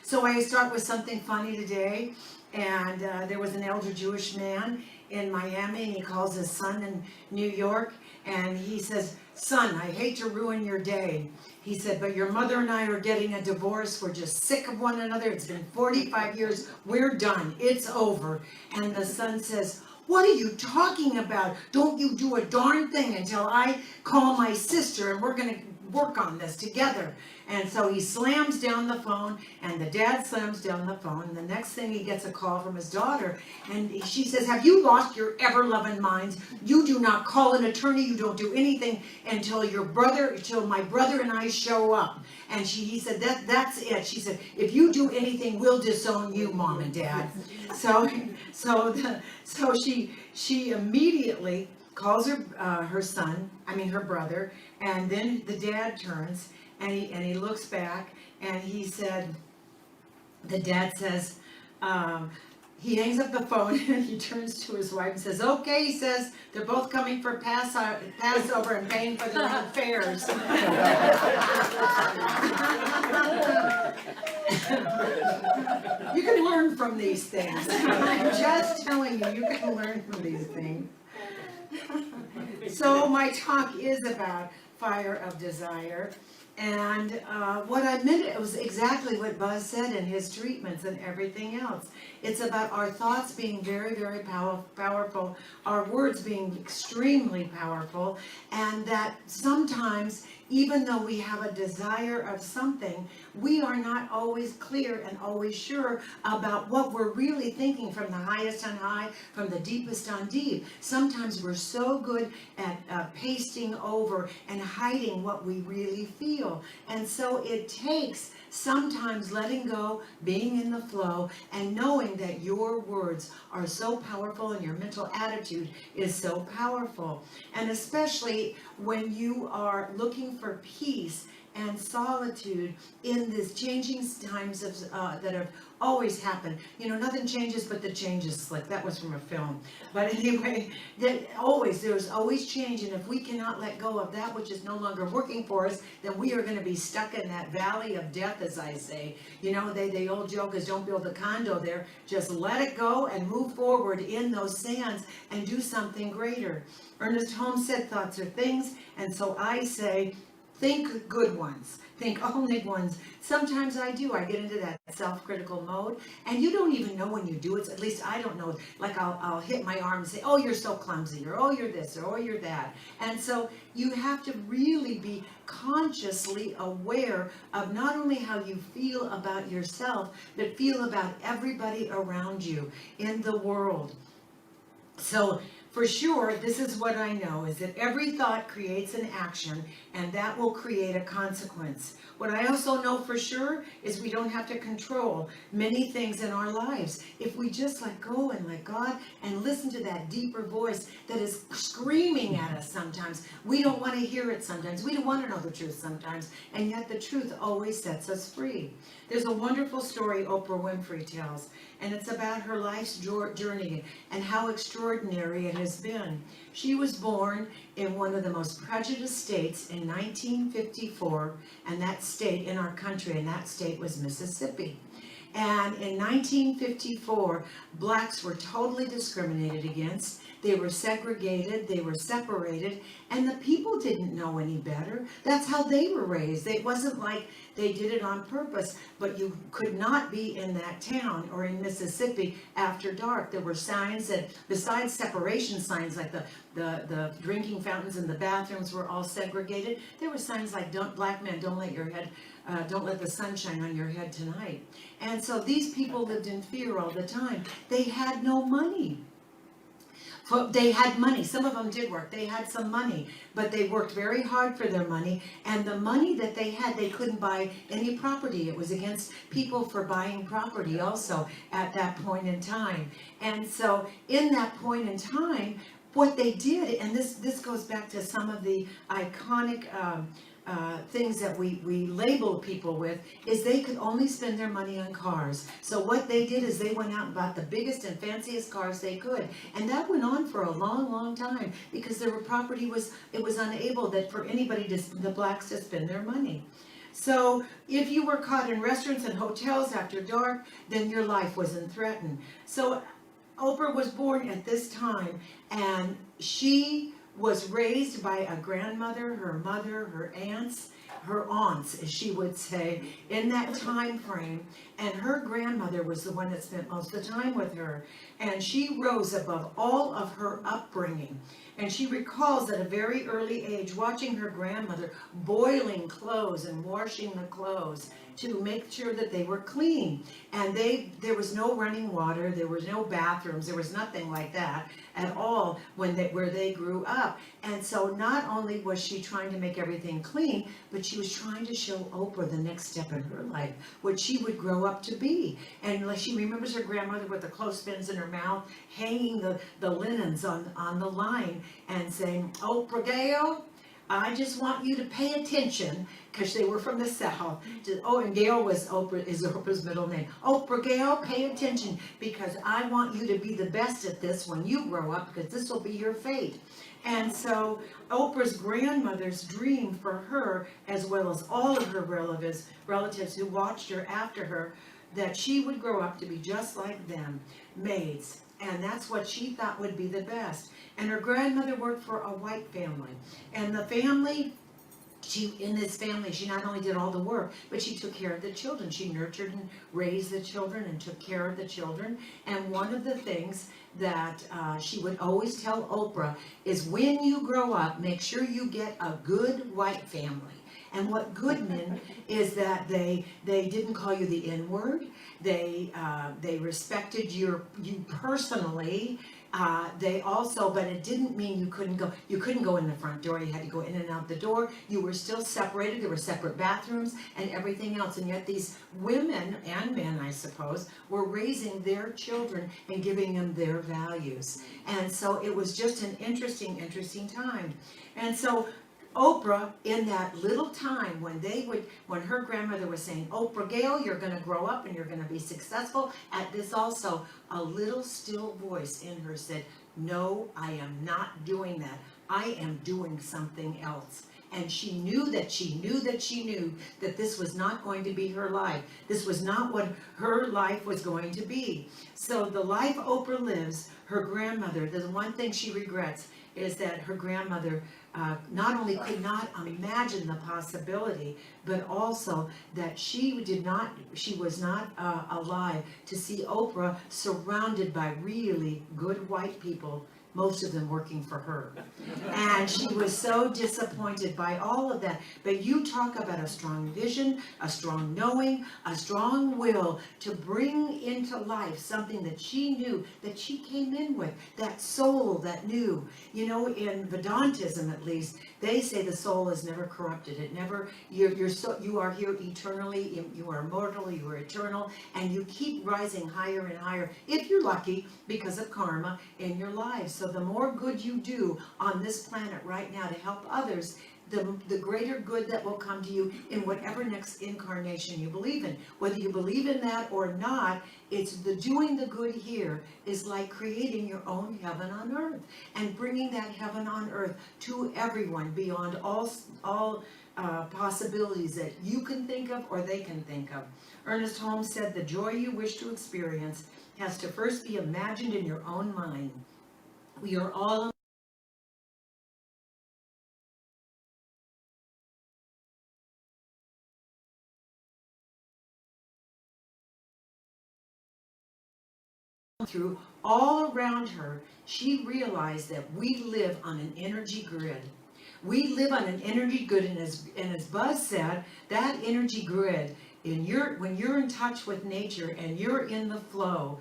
So I start with something funny today, and there was an elder Jewish man in Miami, and he calls his son in New York, and he says, "Son, I hate to ruin your day." He said, "But your mother and I are getting a divorce. We're just sick of one another. It's been 45 years. We're done. It's over." And the son says, "What are you talking about? Don't you do a darn thing until I call my sister, and we're going to work on this together." And so he slams down the phone, and the dad slams down the phone, and the next thing he gets a call from his daughter, and she says, "Have you lost your ever-loving minds? You do not call an attorney, you don't do anything until my brother and I show up." And he said, that's it. She said, "If you do anything, we'll disown you, Mom and Dad." So she immediately calls her brother, and then the dad turns and he looks back, and the dad says, he hangs up the phone and he turns to his wife and says, "Okay," he says, "they're both coming for Passover and paying for their own fares." You can learn from these things. I'm just telling you can learn from these things. So my talk is about fire of desire. And what I meant, it was exactly what Buzz said in his treatments and everything else. It's about our thoughts being very, very powerful, our words being extremely powerful, and that sometimes, even though we have a desire of something, we are not always clear and always sure about what we're really thinking from the highest on high, from the deepest on deep. Sometimes we're so good at pasting over and hiding what we really feel. And so it takes sometimes letting go, being in the flow, and knowing that your words are so powerful and your mental attitude is so powerful. And especially when you are looking for peace and solitude in these changing times that have always happened. Nothing changes but the change is slick. That was from a film. But anyway, there's always change, and if we cannot let go of that which is no longer working for us, then we are going to be stuck in that valley of death, as I say. The old joke is, don't build a condo there. Just let it go and move forward in those sands and do something greater. Ernest Holmes said, "Thoughts are things," and so I say, think good ones. Think only ones. Sometimes I do. I get into that self-critical mode, and you don't even know when you do it. At least I don't know. Like I'll hit my arm and say, "Oh, you're so clumsy," or "Oh, you're this," or "Oh, you're that." And so you have to really be consciously aware of not only how you feel about yourself, but feel about everybody around you in the world. So for sure, this is what I know, is that every thought creates an action, and that will create a consequence. What I also know for sure is we don't have to control many things in our lives. If we just let go and let God and listen to that deeper voice that is screaming at us sometimes. We don't want to hear it sometimes. We don't want to know the truth sometimes, and yet the truth always sets us free. There's a wonderful story Oprah Winfrey tells, and it's about her life's journey and how extraordinary it has been. She was born in one of the most prejudiced states in 1954, and that state in our country, and that state was Mississippi. And in 1954, blacks were totally discriminated against. They were segregated, they were separated, and the people didn't know any better. That's how they were raised. It wasn't like they did it on purpose, but you could not be in that town or in Mississippi after dark. There were signs that, besides separation signs, like the drinking fountains and the bathrooms were all segregated, there were signs like, "Black men, don't let the sun shine on your head tonight." And so these people lived in fear all the time. They had no money. They had money. Some of them did work. They had some money, but they worked very hard for their money. And the money that they had, they couldn't buy any property. It was against people for buying property also at that point in time. And so in that point in time, what they did, and this goes back to some of the iconic things that we label people with, is they could only spend their money on cars. So what they did is they went out and bought the biggest and fanciest cars they could, and that went on for a long, long time because their property was unable for anybody, the blacks, to spend their money. So if you were caught in restaurants and hotels after dark, then your life wasn't threatened. So Oprah was born at this time, and she was raised by a grandmother, her mother, her aunts, as she would say, in that time frame. And her grandmother was the one that spent most of the time with her. And she rose above all of her upbringing. And she recalls at a very early age watching her grandmother boiling clothes and washing the clothes to make sure that they were clean. And there was no running water, there was no bathrooms, there was nothing like that at all where they grew up. And so not only was she trying to make everything clean, but she was trying to show Oprah the next step in her life, what she would grow up to be. And like she remembers her grandmother with the clothespins in her mouth, hanging the linens on the line and saying, "Oprah Gail, I just want you to pay attention," because they were from the South. And Gail is Oprah's middle name. "Oprah Gail, pay attention, because I want you to be the best at this when you grow up, because this will be your fate." And so Oprah's grandmother's dream for her, as well as all of her relatives who watched her after her, that she would grow up to be just like them, maids. And that's what she thought would be the best. And her grandmother worked for a white family. And the family, in this family, she not only did all the work, but she took care of the children. She nurtured and raised the children and took care of the children. And one of the things that she would always tell Oprah is, when you grow up, make sure you get a good white family. And what good meant is that they didn't call you the N-word. They respected you personally. They also, but it didn't mean you couldn't go in the front door. You had to go in and out the door. You were still separated. There were separate bathrooms and everything else. And yet these women and men, I suppose, were raising their children and giving them their values. And so it was just an interesting time. And so Oprah, in that little time when her grandmother was saying, "Oprah Gail, you're going to grow up and you're going to be successful at this also," a little still voice in her said, "No, I am not doing that. I am doing something else." And she knew that this was not going to be her life. This was not what her life was going to be. So the life Oprah lives, her grandmother, the one thing she regrets is that her grandmother not only could not imagine the possibility, but also that she was not alive to see Oprah surrounded by really good white people, most of them working for her. And she was so disappointed by all of that. But you talk about a strong vision, a strong knowing, a strong will to bring into life something that she knew, that she came in with, that soul that knew. You know, in Vedantism at least, they say the soul is never corrupted. It never, you are here eternally, you are immortal, you are eternal, and you keep rising higher and higher, if you're lucky, because of karma in your lives. So the more good you do on this planet right now to help others, the greater good that will come to you in whatever next incarnation you believe in. Whether you believe in that or not, it's doing the good here is like creating your own heaven on earth and bringing that heaven on earth to everyone beyond all possibilities that you can think of or they can think of. Ernest Holmes said, "The joy you wish to experience has to first be imagined in your own mind." We are all through. All around her, she realized that we live on an energy grid. We live on an energy grid, and as Buzz said, that energy grid, when you're in touch with nature and you're in the flow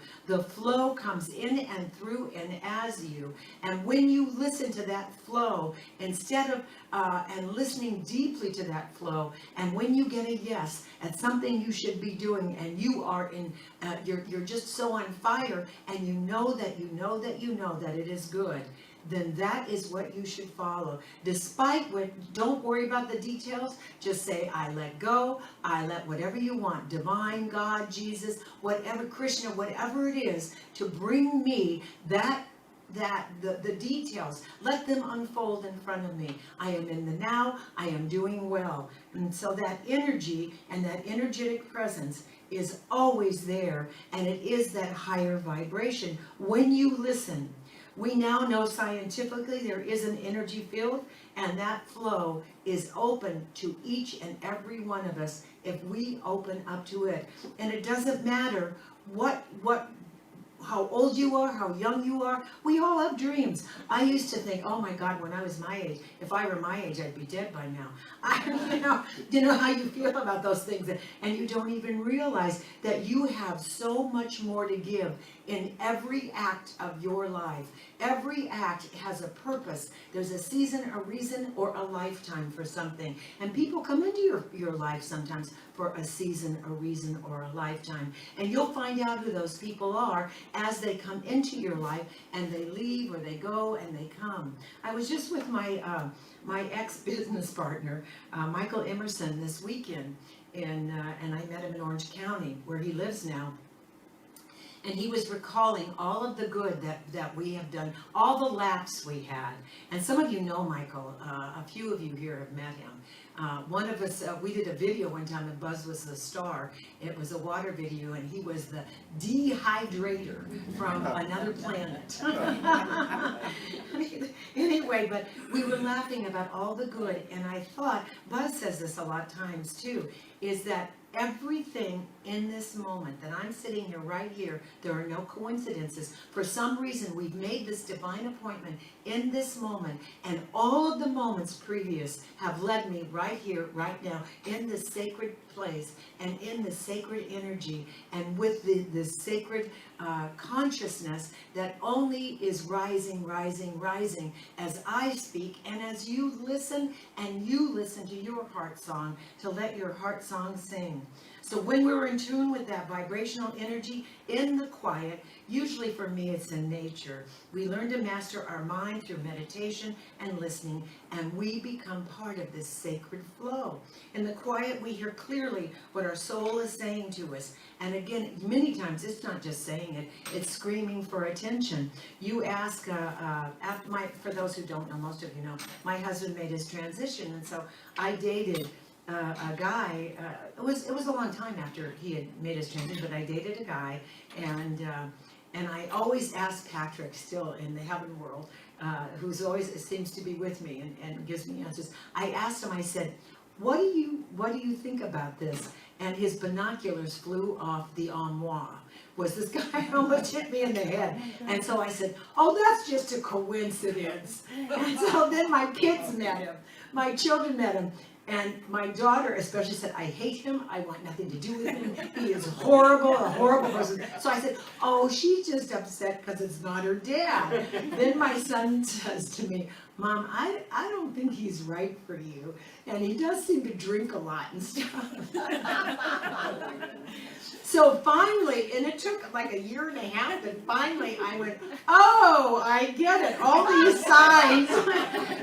comes in and through and as you. And when you listen to that flow, instead of and listening deeply to that flow, and when you get a yes at something you should be doing, and you are you're just so on fire, and you know that it is good, then that is what you should follow. Despite don't worry about the details. Just say, "I let go. I let whatever you want, divine, God, Jesus, whatever, Krishna, whatever it is, to bring me that the details, let them unfold in front of me. I am in the now, I am doing well. And so that energy and that energetic presence is always there, and it is that higher vibration when you listen. We now know scientifically there is an energy field, and that flow is open to each and every one of us if we open up to it. And it doesn't matter how old you are, how young you are, we all have dreams. I used to think, oh my God, when I was my age, if I were my age, I'd be dead by now. You know how you feel about those things, and you don't even realize that you have so much more to give in every act of your life. Every act has a purpose. There's a season, a reason, or a lifetime for something. And people come into your life sometimes for a season, a reason, or a lifetime. And you'll find out who those people are as they come into your life, and they leave, or they go, and they come. I was just with my ex-business partner, Michael Emerson, this weekend, and I met him in Orange County, where he lives now. And he was recalling all of the good that we have done, all the laughs we had. And some of you know Michael, a few of you here have met him. One of us, we did a video one time, and Buzz was the star. It was a water video, and he was the dehydrator from another planet. Anyway, but we were laughing about all the good, and I thought, Buzz says this a lot of times too, is that everything in this moment that I'm sitting here, right here, there are no coincidences. For some reason, we've made this divine appointment in this moment, and all of the moments previous have led me right here, right now, in this sacred place, and in the sacred energy, and with the sacred consciousness that only is rising, rising, rising as I speak, and as you listen, and you listen to your heart song, to let your heart song sing. So when we're in tune with that vibrational energy in the quiet, usually for me it's in nature, we learn to master our mind through meditation and listening, and we become part of this sacred flow. In the quiet, we hear clearly what our soul is saying to us. And again, many times it's not just saying it, it's screaming for attention. You ask, for those who don't know, most of you know, my husband made his transition, and so I dated a guy. It was a long time after he had made his transition, but I dated a guy, and I always ask Patrick, still in the heaven world, who's always seems to be with me and gives me answers. I asked him, I said, what do you think about this? And his binoculars flew off the armoire. Was this guy almost hit me in the head? And so I said, oh, that's just a coincidence. And so then my kids met him, my children met him. And my daughter especially said, I hate him, I want nothing to do with him, he is horrible, a horrible person. So I said, oh, she's just upset because it's not her dad. Then my son says to me, Mom, I don't think he's right for you, and he does seem to drink a lot and stuff. So finally, and it took like a year and a half, and finally I went, oh, I get it, all these signs,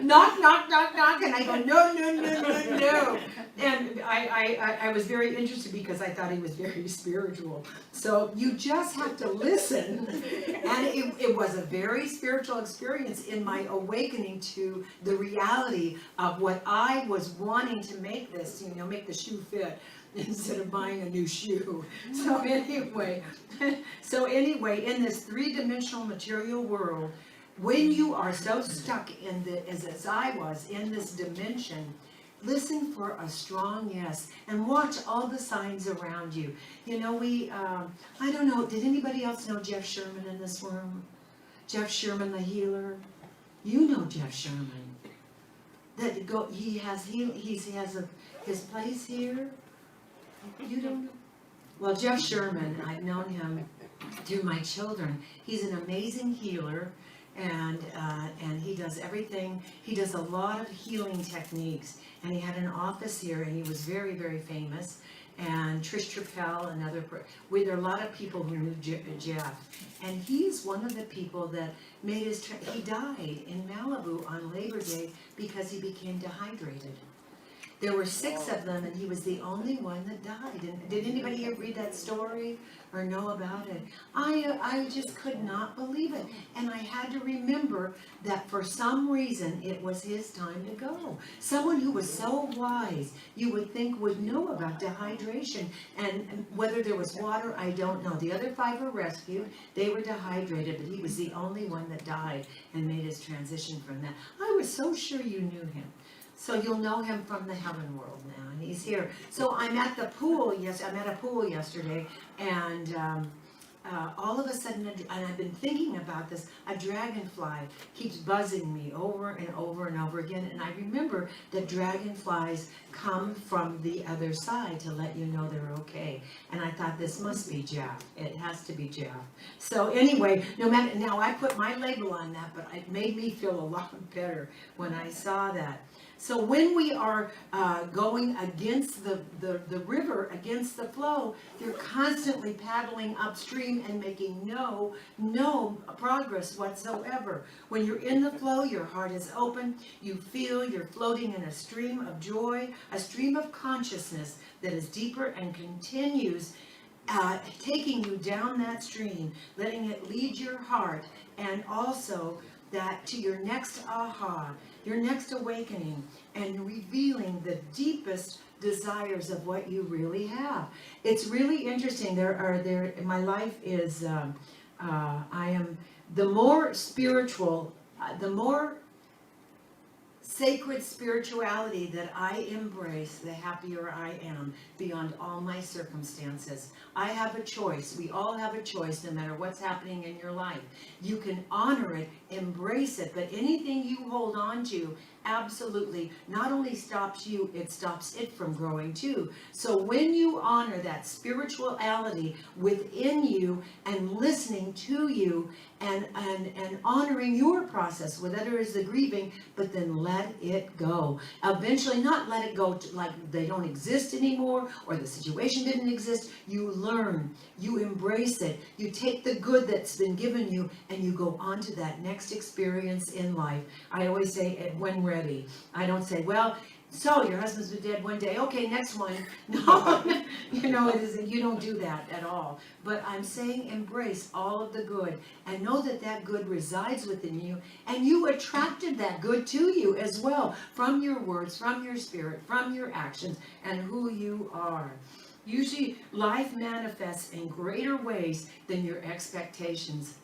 knock, knock, knock, knock, and I go, no, no, no, no, no. And I was very interested because I thought he was very spiritual. So you just have to listen. And it was a very spiritual experience in my awakening to the reality of what I was wanting to make this, make the shoe fit, instead of buying a new shoe. So anyway, in this three-dimensional material world, when you are so stuck in as I was, in this dimension, listen for a strong yes, and watch all the signs around you. I don't know, did anybody else know Jeff Sherman in this room? Jeff Sherman, the healer? You know Jeff Sherman. He has his place here. You don't know? Well, Jeff Sherman, I've known him through my children. He's an amazing healer, and he does everything. He does a lot of healing techniques, and he had an office here, and he was very, very famous. And Trish Trappell, there are a lot of people who knew Jeff, and he's one of the people that made he died in Malibu on Labor Day because he became dehydrated. There were 6 of them, and he was the only one that died. And did anybody here read that story or know about it? I just could not believe it. And I had to remember that for some reason it was his time to go. Someone who was so wise, you would think, would know about dehydration. And whether there was water, I don't know. The other 5 were rescued. They were dehydrated, but he was the only one that died and made his transition from that. I was so sure you knew him. So you'll know him from the heaven world now, and he's here. So I'm at the pool. Yes, I'm at a pool yesterday, and all of a sudden, and I've been thinking about this, a dragonfly keeps buzzing me over and over and over again. And I remember that dragonflies come from the other side to let you know they're okay. And I thought, this must be Jeff. It has to be Jeff. So anyway, no matter, now I put my label on that, but it made me feel a lot better when I saw that. So when we are going against the river, against the flow, you're constantly paddling upstream and making no progress whatsoever. When you're in the flow, your heart is open. You feel you're floating in a stream of joy, a stream of consciousness that is deeper and continues taking you down that stream, letting it lead your heart, and also that to your next aha, your next awakening, and revealing the deepest desires of what you really have. It's really interesting. My life is, I am, the more spiritual, the more sacred spirituality that I embrace, the happier I am beyond all my circumstances. I have a choice. We all have a choice, no matter what's happening in your life. You can honor it, embrace it, but anything you hold on to absolutely not only stops you, it stops it from growing too. So when you honor that spirituality within you and listening to you and honoring your process, whether it is the grieving, but then let it go. Eventually, not let it go like they don't exist anymore or the situation didn't exist. You learn, you embrace it, you take the good that's been given you and you go on to that next experience in life. I always say, when ready. I don't say, well, so your husband's been dead one day, okay, next one. No, it isn't. You don't do that at all. But I'm saying embrace all of the good and know that that good resides within you, and you attracted that good to you as well from your words, from your spirit, from your actions, and who you are. Usually life manifests in greater ways than your expectations.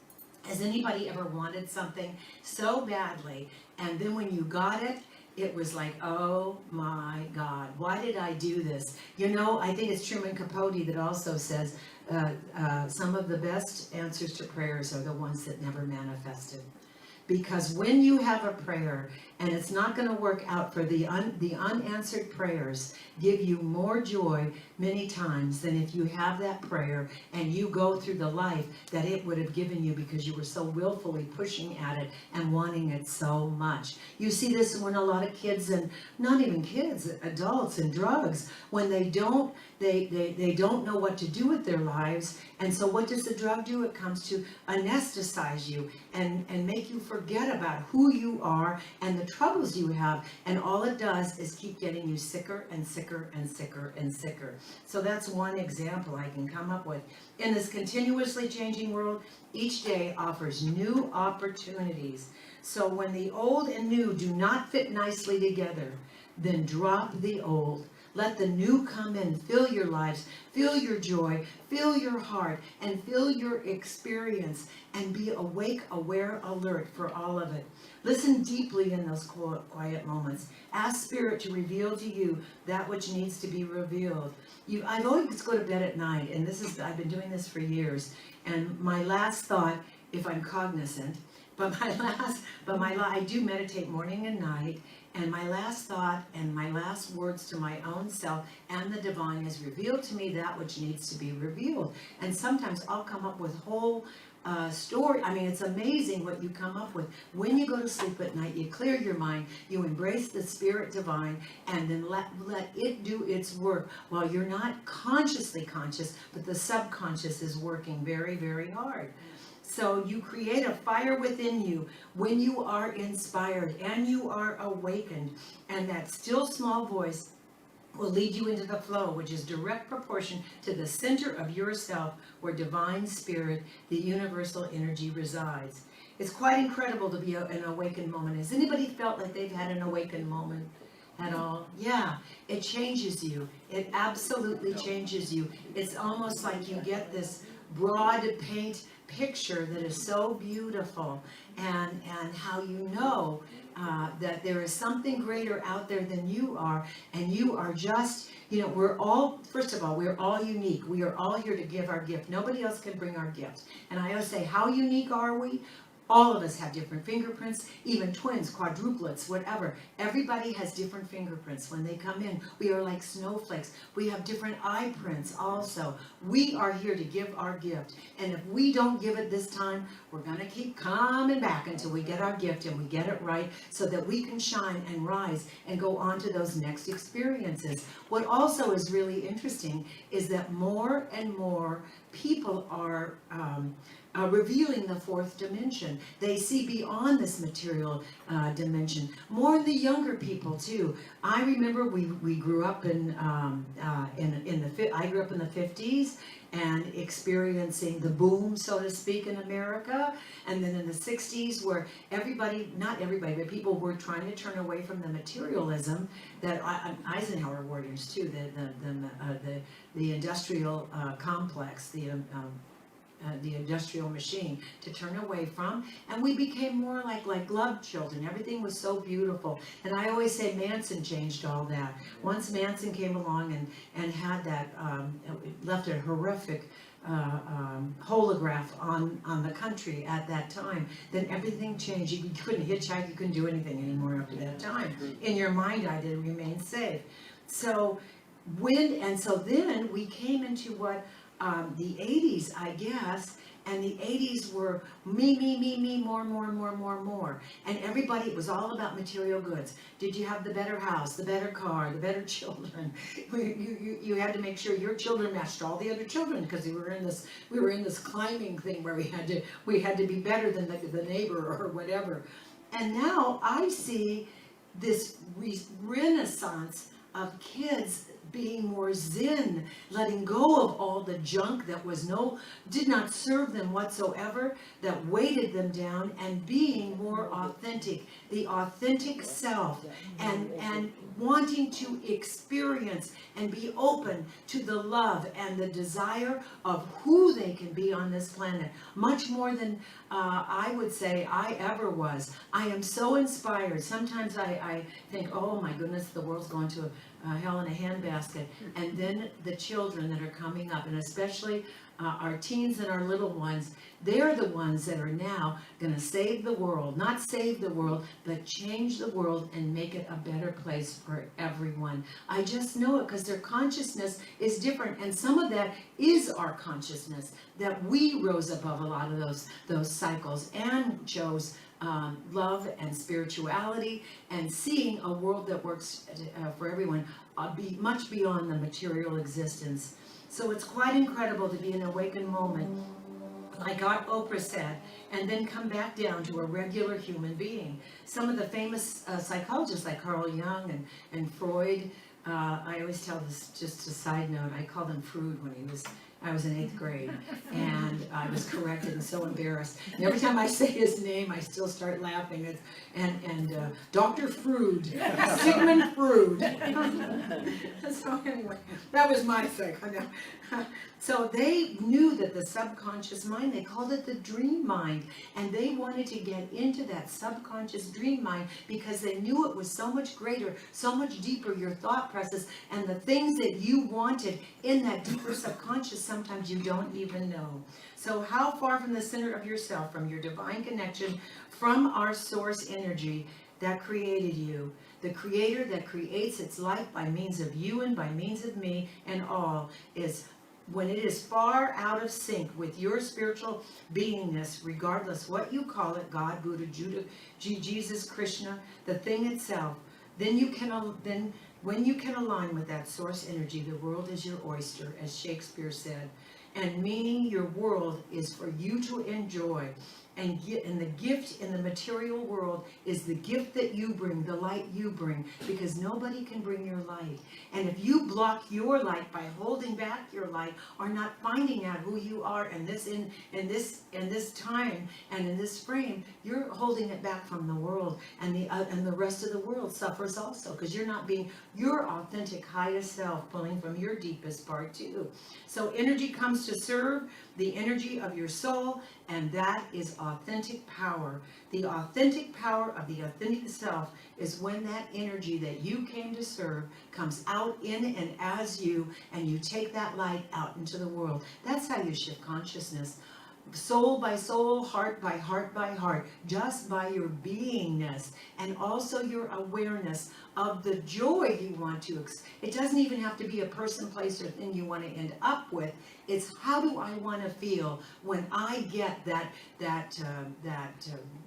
Has anybody ever wanted something so badly, and then when you got it, it was like, oh my God, why did I do this? I think it's Truman Capote that also says, some of the best answers to prayers are the ones that never manifested. Because when you have a prayer and it's not going to work out for the unanswered prayers, give you more joy many times than if you have that prayer and you go through the life that it would have given you because you were so willfully pushing at it and wanting it so much. You see this when a lot of kids, and not even kids, adults and drugs, when they don't know what to do with their lives. And so what does the drug do? It comes to anesthetize you and make you forget about who you are and the troubles you have. And all it does is keep getting you sicker and sicker and sicker and sicker. So that's one example I can come up with. In this continuously changing world, each day offers new opportunities. So when the old and new do not fit nicely together, then drop the old. Let the new come in, fill your lives, fill your joy, fill your heart, and fill your experience, and be awake, aware, alert for all of it. Listen deeply in those quiet moments. Ask Spirit to reveal to you that which needs to be revealed. I've always go to bed at night, and I've been doing this for years, and my last thought, if I'm cognizant, I do meditate morning and night, and my last thought and my last words to my own self and the divine is, reveal to me that which needs to be revealed. And sometimes I'll come up with whole story. I mean, it's amazing what you come up with. When you go to sleep at night, you clear your mind, you embrace the Spirit divine, and then let it do its work while you're not consciously conscious, but the subconscious is working very, very hard. So you create a fire within you when you are inspired and you are awakened, and that still small voice will lead you into the flow, which is direct proportion to the center of yourself, where divine spirit, the universal energy, resides. It's quite incredible to be an awakened moment. Has anybody felt like they've had an awakened moment at all? Yeah, it changes you. It absolutely changes you. It's almost like you get this broad paint picture that is so beautiful, and how you know that there is something greater out there than you are, and you are just, we're all, first of all, we're all unique. We are all here to give our gift. Nobody else can bring our gift. And I always say, how unique are we? All of us have different fingerprints, even twins, quadruplets, whatever. Everybody has different fingerprints when they come in. We are like snowflakes. We have different eye prints also. We are here to give our gift. And if we don't give it this time, we're going to keep coming back until we get our gift and we get it right, so that we can shine and rise and go on to those next experiences. What also is really interesting is that more and more people are revealing the fourth dimension. They see beyond this material dimension. More in the younger people too. I remember we grew up I grew up in the 50s and experiencing the boom, so to speak, in America, and then in the 60s, where everybody, not everybody, but people were trying to turn away from the materialism that Eisenhower warriors too, the industrial complex, the industrial machine, to turn away from, and we became more like love children. Everything was so beautiful, and I always say Manson changed all that. Once Manson came along and had that, left a horrific holograph on the country at that time, then everything changed. You couldn't hitchhike, you couldn't do anything anymore after that time. In your mind eye, to remain safe. So then we came into what the 80s, I guess, and the 80s were me, more. And everybody, it was all about material goods. Did you have the better house, the better car, the better children? You had to make sure your children matched all the other children, because we were in this climbing thing where we had to be better than the neighbor or whatever. And now I see this renaissance of kids being more zen, letting go of all the junk that did not serve them whatsoever, that weighted them down, and being more authentic, the authentic self, and wanting to experience and be open to the love and the desire of who they can be on this planet, much more than I would say I ever was. I am so inspired. Sometimes I think, oh my goodness, the world's going to hell in a handbasket. And then the children that are coming up, and especially our teens and our little ones, they're the ones that are now going to save the world. Not save the world, but change the world and make it a better place for everyone. I just know it, because their consciousness is different, and some of that is our consciousness, that we rose above a lot of those cycles and chose love and spirituality, and seeing a world that works for everyone, much beyond the material existence. So it's quite incredible to be in an awakened moment, like Oprah said, and then come back down to a regular human being. Some of the famous psychologists like Carl Jung and Freud, I always tell this, just a side note, I called him Freud when I was in 8th grade, and I was corrected and so embarrassed. And every time I say his name, I still start laughing. And Dr. Freud, Sigmund Freud. So anyway, that was my thing. So they knew that the subconscious mind, they called it the dream mind, and they wanted to get into that subconscious dream mind because they knew it was so much greater, so much deeper, your thought process, and the things that you wanted in that deeper subconscious, sometimes you don't even know. So how far from the center of yourself, from your divine connection, from our source energy that created you, the creator that creates its life by means of you and by means of me and all, is when it is far out of sync with your spiritual beingness, regardless what you call it, God, Buddha, Judah, Jesus, Krishna, the thing itself, then when you can align with that source energy, the world is your oyster, as Shakespeare said. And meaning your world is for you to enjoy. and the gift in the material world is the gift that you bring, the light you bring, because nobody can bring your light. And if you block your light by holding back your light, or not finding out who you are in this time and in this frame, you're holding it back from the world, and the rest of the world suffers also, because you're not being your authentic highest self, pulling from your deepest part too. So energy comes to serve the energy of your soul, and that is authentic power. The authentic power of the authentic self is when that energy that you came to serve comes out in and as you, and you take that light out into the world. That's how you shift consciousness. Soul by soul, heart by heart by heart, just by your beingness, and also your awareness of the joy you want to. It doesn't even have to be a person, place, or thing you want to end up with. It's how do I want to feel when I get that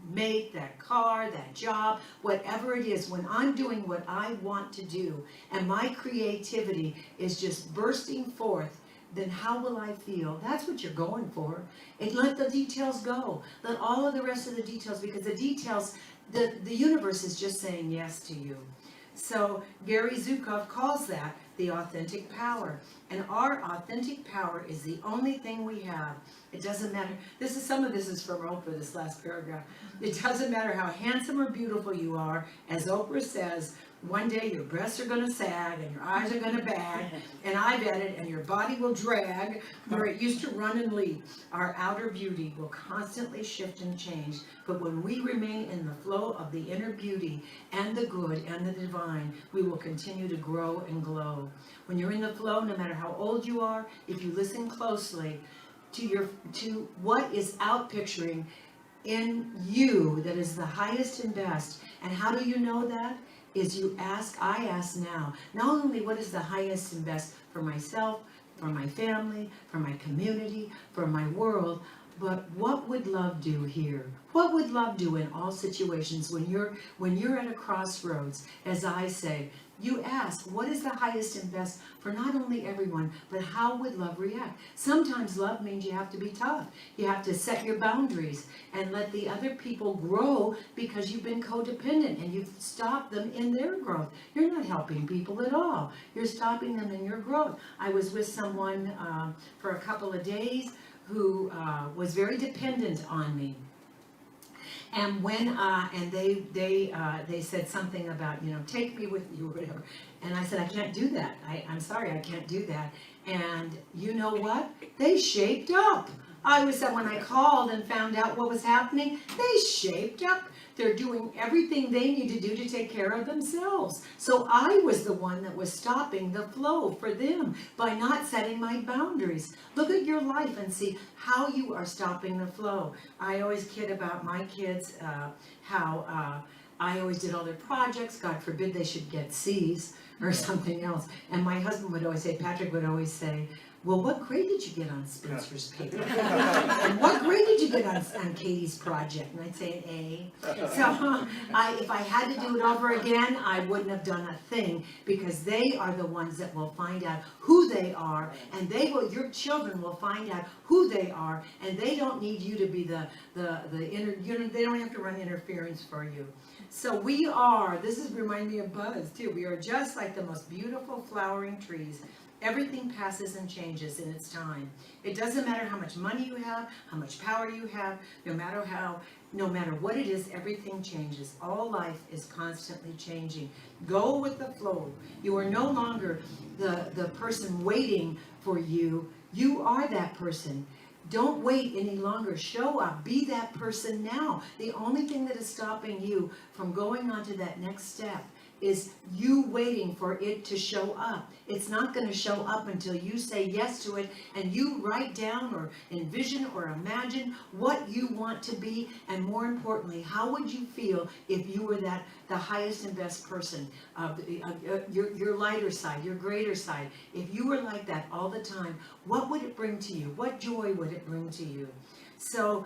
mate, that car, that job, whatever it is, when I'm doing what I want to do, and my creativity is just bursting forth. Then how will I feel? That's what you're going for. And let the details go. Let all of the rest of the details, because the details, the universe is just saying yes to you. So Gary Zukov calls that the authentic power. And our authentic power is the only thing we have. It doesn't matter. Some of this is from Oprah, this last paragraph. It doesn't matter how handsome or beautiful you are. As Oprah says, one day your breasts are going to sag and your eyes are going to bag, and I've added, and your body will drag where it used to run and leap. Our outer beauty will constantly shift and change, but when we remain in the flow of the inner beauty and the good and the divine, we will continue to grow and glow. When you're in the flow, no matter how old you are, if you listen closely to what is out picturing in you that is the highest and best. And how do you know that? Is I ask now, not only what is the highest and best for myself, for my family, for my community, for my world, but what would love do here? What would love do in all situations when you're at a crossroads? As I say, you ask, what is the highest and best for not only everyone, but how would love react? Sometimes love means you have to be tough. You have to set your boundaries and let the other people grow, because you've been codependent and you've stopped them in their growth. You're not helping people at all. You're stopping them in your growth. I was with someone for a couple of days who was very dependent on me. And when they said something about, take me with you or whatever, and I said, I can't do that. I'm sorry, I can't do that. And you know what? They shaped up. When I called and found out what was happening, they shaped up. They're doing everything they need to do to take care of themselves. So I was the one that was stopping the flow for them by not setting my boundaries. Look at your life and see how you are stopping the flow. I always kid about my kids, how I always did all their projects. God forbid they should get C's or something else. And my husband would always say, Patrick would always say, well, what grade did you get on Spencer's paper? And what grade did you get on Katie's project? And I'd say an A. So if I had to do it over again, I wouldn't have done a thing, because they are the ones that will find out who they are, and your children will find out who they are, and they don't need you to be the inner, they don't have to run interference for you. So this is reminding me of Buzz too. We are just like the most beautiful flowering trees. Everything passes and changes in its time. It doesn't matter how much money you have, how much power you have, no matter what it is, everything changes. All life is constantly changing. Go with the flow. You are no longer the person waiting for you. You are that person. Don't wait any longer. Show up. Be that person now. The only thing that is stopping you from going on to that next step is you waiting for it to show up. It's not going to show up until you say yes to it, and you write down or envision or imagine what you want to be, and more importantly, how would you feel if you were the highest and best person of your lighter side, your greater side. If you were like that all the time, what would it bring to you? What joy would it bring to you? So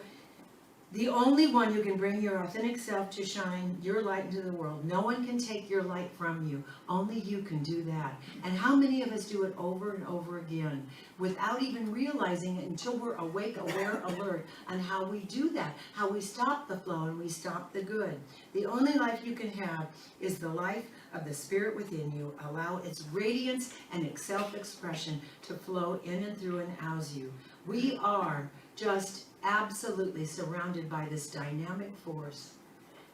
The only one who can bring your authentic self to shine your light into the world. No one can take your light from you. Only you can do that. And how many of us do it over and over again without even realizing it until we're awake, aware, alert on how we do that, how we stop the flow and we stop the good. The only life you can have is the life of the Spirit within you. Allow its radiance and its self-expression to flow in and through and house you. We are just absolutely surrounded by this dynamic force.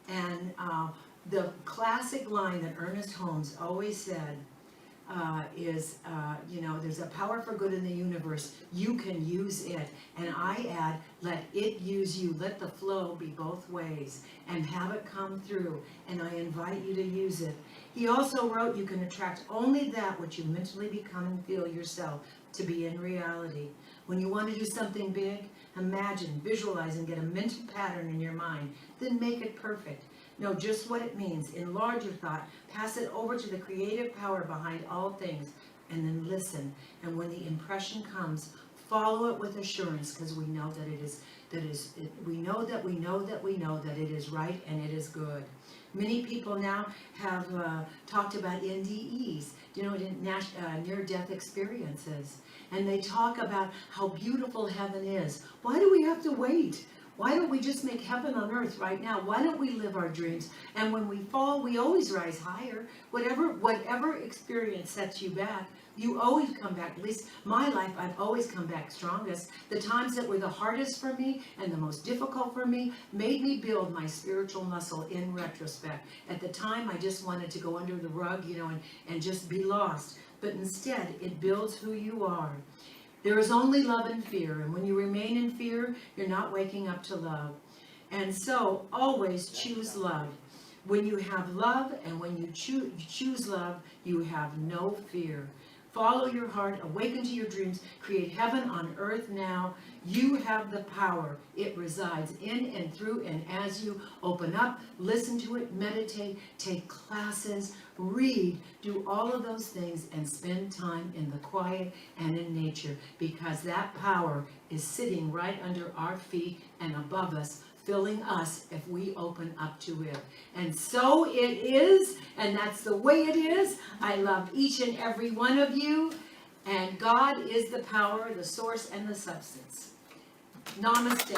And the classic line that Ernest Holmes always said is, there's a power for good in the universe. You can use it. And I add, let it use you. Let the flow be both ways and have it come through. And I invite you to use it. He also wrote, you can attract only that which you mentally become and feel yourself to be in reality. When you want to do something big, imagine, visualize, and get a mental pattern in your mind. Then make it perfect. Know just what it means. Enlarge your thought. Pass it over to the creative power behind all things. And then listen. And when the impression comes, follow it with assurance, because we know that we know that it is right and it is good. Many people now have talked about NDEs, near-death experiences. And they talk about how beautiful heaven is. Why do we have to wait? Why don't we just make heaven on earth right now? Why don't we live our dreams? And when we fall, we always rise higher. Whatever experience sets you back, you always come back. At least my life, I've always come back strongest. The times that were the hardest for me and the most difficult for me made me build my spiritual muscle in retrospect. At the time, I just wanted to go under the rug, and just be lost. But instead, it builds who you are. There is only love and fear, and when you remain in fear, you're not waking up to love. And so, always choose love. When you have love, and when you choose love, you have no fear. Follow your heart, awaken to your dreams, create heaven on earth now. You have the power. It resides in and through and as you open up, listen to it, meditate, take classes, read, do all of those things, and spend time in the quiet and in nature, because that power is sitting right under our feet and above us, filling us if we open up to it. And so it is, and that's the way it is. I love each and every one of you, and God is the power, the source, and the substance. Namaste.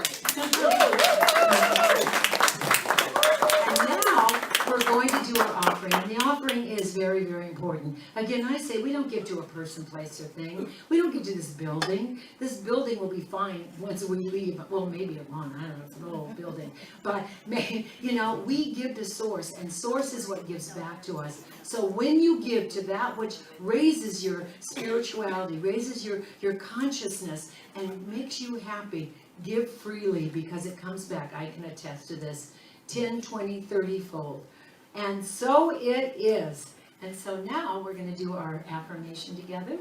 And now we're going to do our offering, and the offering is very, very important. Again, I say we don't give to a person, place, or thing. We don't give to this building. This building will be fine once we leave. Well, maybe it won't. I don't know. It's an old building. But, we give to Source, and Source is what gives back to us. So when you give to that which raises your spirituality, raises your consciousness, and makes you happy, give freely, because it comes back. I can attest to this 10, 20, 30-fold. And so it is. And so now we're going to do our affirmation together.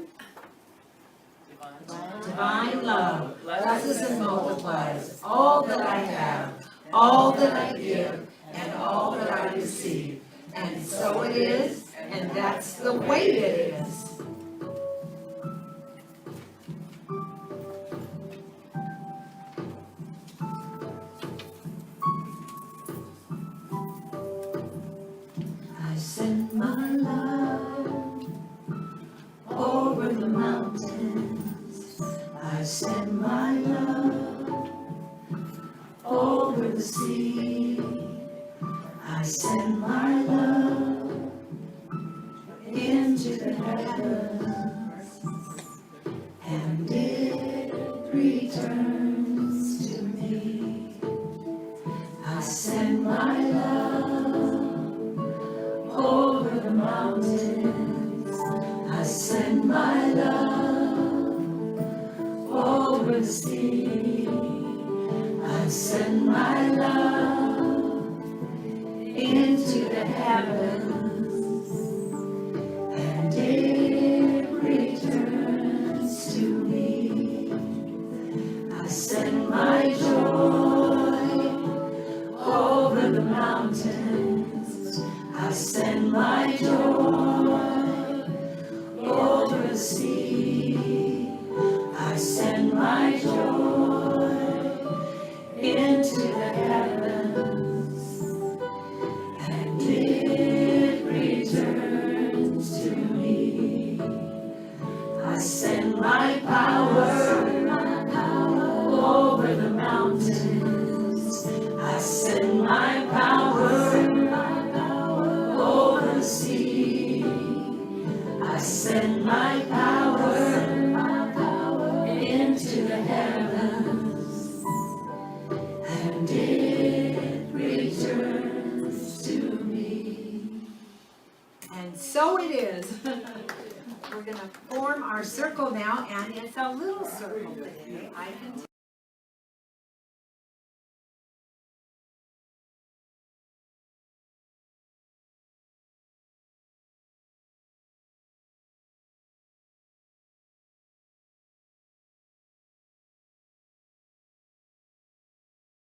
Divine love blesses and multiplies all that I have, all that I give, and all that I receive. And so it is, and that's the way it is. Send my love over the mountains. I send my love over the sea. I send my love into the heavens, and it returns to me. I send my love over the mountains. I send my love over the sea. I send my love into the heavens, and it returns to me. I send my joy over the mountains. I send my joy over the sea. I send my joy into the send my power over the mountains. I send my power over the sea. I send my power into the heavens, and it returns to me. And so it is. We're gonna form our circle now, and it's a little circle today, I can